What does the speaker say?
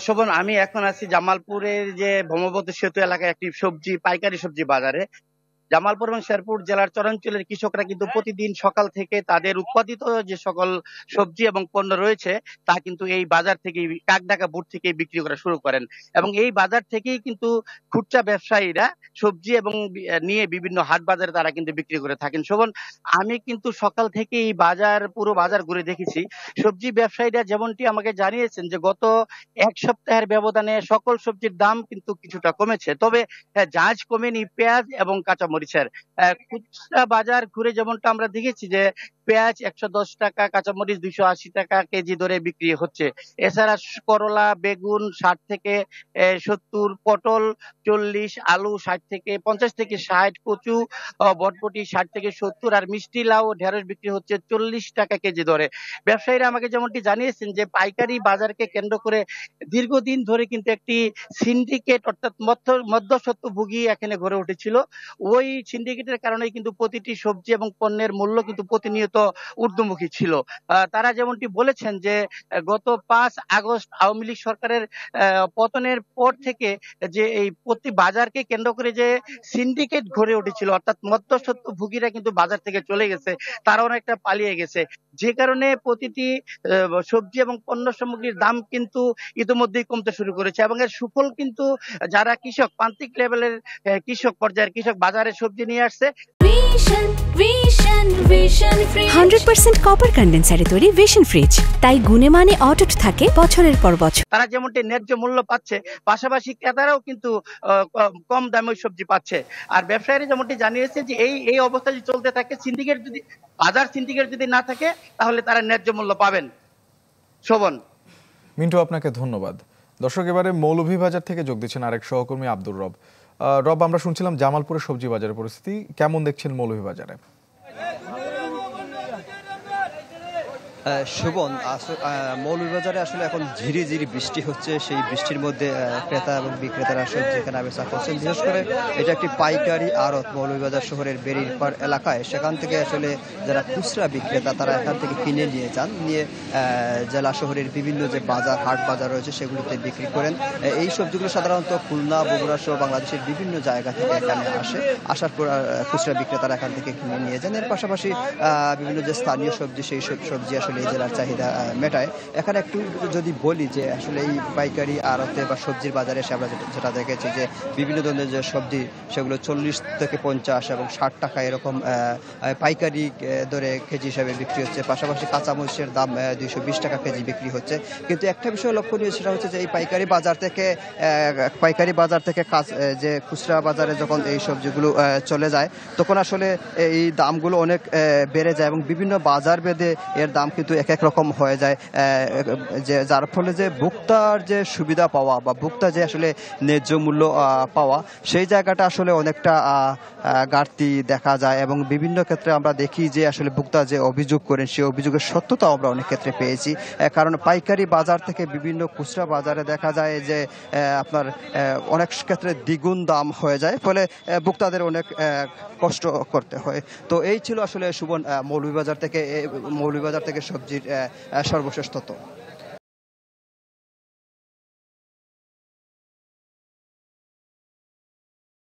শোভন, আমি এখন আছি জামালপুরের যে ব্রহ্মপুত্র সেতু এলাকায় একটি পাইকারি সবজি বাজারে। জামালপুর এবং শেরপুর জেলার চরাঞ্চলের কৃষকরা কিন্তু প্রতিদিন সকাল থেকে তাদের উৎপাদিত যে সকল সবজি এবং পণ্য রয়েছে তা কিন্তু এই বাজার থেকে, কাকডাকা বুট থেকে বিক্রি করা শুরু করেন। এবং এই বাজার থেকেই কিন্তু খুচরা ব্যবসায়ীরা সবজি এবং নিয়ে বিভিন্ন হাট বাজারে তারা কিন্তু বিক্রি করে থাকেন। শোভন, আমি কিন্তু সকাল থেকে এই পুরো বাজার ঘুরে দেখেছি। সবজি ব্যবসায়ীরা যেমনটি আমাকে জানিয়েছেন যে গত এক সপ্তাহের ব্যবধানে সকল সবজির দাম কিন্তু কিছুটা কমেছে, তবে হ্যাঁ, জাহাজ কমেনি পেঁয়াজ এবং কাঁচামরিচের। খুচরা বাজার ঘুরে যেমনটা আমরা দেখেছি যে পেঁয়াজ 110 টাকা, কাঁচামরিচ 280 টাকা কেজি দরে বিক্রি হচ্ছে। এছাড়া করলা, বেগুন 60 থেকে 70, পটল 40, আলু 50 থেকে 60, কচু বটবটি 60 থেকে 70, আর মিষ্টি লাউ ঢেঁড়স বিক্রি হচ্ছে 40 টাকা কেজি দরে। ব্যবসায়ীরা আমাকে যেমনটি জানিয়েছেন যে পাইকারি বাজারকে কেন্দ্র করে দীর্ঘদিন ধরে কিন্তু একটি সিন্ডিকেট অর্থাৎ মধ্যস্বত্বভোগী এখানে গড়ে উঠেছিল। ওই সিন্ডিকেটের কারণে কিন্তু প্রতিটি সবজি এবং পণ্যের মূল্য কিন্তু প্রতিনিয়ত ঊর্ধ্বমুখী ছিল। তারা যেমনটি বলেছেন যে গত 5 আগস্ট আওয়ামী লীগ সরকারের পতনের পর থেকে যে এই প্রতি বাজারকে কেন্দ্র করে যে সিন্ডিকেট গড়ে উঠেছিল, অর্থাৎ মধ্যস্বত্বভোগীরা কিন্তু বাজার থেকে চলে গেছে, তারা অনেকটা পালিয়ে গেছে, যে কারণে প্রতিটি সবজি এবং পণ্য সামগ্রীর দাম কিন্তু ইতিমধ্যেই কমতে শুরু করেছে। এবং এর সুফল কিন্তু যারা কৃষক, প্রান্তিক লেভেলের কৃষক পর্যায়ের কৃষক বাজারে সবজি নিয়ে আসছে। 100% কপার কন্ডেন্সারে তৈরি ভিশন ফ্রিজ, তাই গুণে মানে অটুট থাকে বছরের পর বছর। তারা যেমনটি ন্যায্য মূল্য পাচ্ছে, পাশাপাশি ক্রেতারাও কিন্তু কম দামে ওই সবজি পাচ্ছে। আর ব্যবসায়ীরা যেমনটি জানিয়েছে যে এই অবস্থা যদি চলতে থাকে, বাজার সিন্ডিকেট যদি না থাকে, তাহলে তারা ন্যায্য মূল্য পাবেন। শোভন। মিন্টু, আপনাকে ধন্যবাদ। দর্শক, এবারে মৌলভীবাজার থেকে যোগ দিচ্ছেন আরেক সহকর্মী আব্দুর রব। রব, আমরা শুনছিলাম জামালপুরের সবজি বাজারের পরিস্থিতি কেমন দেখছেন মৌলভীবাজারে? শোভন, মৌলভীবাজারে আসলে এখন ঝিরি ঝিরি বৃষ্টি হচ্ছে। সেই বৃষ্টির মধ্যে ক্রেতা এবং বিক্রেতারা সবজি কেনা বেচা করছেন। বিশেষ করে এটা একটি পাইকারি আড়ত মৌলভীবাজার শহরের বেরিরপাড় এলাকায়। সেখান থেকে আসলে যারা খুচরা বিক্রেতা তারা এখান থেকে কিনে নিয়ে যান, নিয়ে জেলা শহরের বিভিন্ন যে বাজার, হাট বাজার রয়েছে সেগুলিতে বিক্রি করেন। এই সবজিগুলো সাধারণত খুলনা, বগুড়া সহ বাংলাদেশের বিভিন্ন জায়গা থেকে এখানে আসার পর খুচরা বিক্রেতারা এখান থেকে কিনে নিয়ে যান। এর পাশাপাশি বিভিন্ন যে স্থানীয় সবজি, সেই সবজি আসলে এই জেলার চাহিদা মেটায়। এখানে একটু যদি বলি যে আসলে এই পাইকারি আড়তে বা সবজির বাজারে এসে আমরা যেটা দেখেছি যে বিভিন্ন ধরনের যে সবজি সেগুলো 40 থেকে 50 এবং 60 টাকা এরকম পাইকারি দরে কেজি হিসাবে বিক্রি হচ্ছে। পাশাপাশি কাঁচামরিচের দাম 220 টাকা কেজি বিক্রি হচ্ছে। কিন্তু একটা বিষয় লক্ষণীয়, সেটা হচ্ছে যে এই পাইকারি বাজার থেকে যে খুচরা বাজারে যখন এই সবজিগুলো চলে যায়, তখন আসলে এই দামগুলো অনেক বেড়ে যায় এবং বিভিন্ন বাজার ভেদে এর দাম কিন্তু এক এক রকম হয়ে যায়, যে যার ফলে যে ভোক্তার যে সুবিধা পাওয়া বা ভোক্তা যে আসলে ন্যায্য মূল্য পাওয়া, সেই জায়গাটা আসলে অনেকটা ঘাটতি দেখা যায়। এবং বিভিন্ন ক্ষেত্রে আমরা দেখি যে আসলে ভোক্তা যে অভিযোগ করেন, সেই অভিযোগের সত্যতাও আমরা অনেক ক্ষেত্রে পেয়েছি। কারণ পাইকারি বাজার থেকে বিভিন্ন খুচরা বাজারে দেখা যায় যে আপনার অনেক ক্ষেত্রে দ্বিগুণ দাম হয়ে যায়, ফলে ভোক্তাদের অনেক কষ্ট করতে হয়। তো এই ছিল আসলে সুবন মৌলভীবাজার থেকে সবজির সর্বশেষ তথ্য।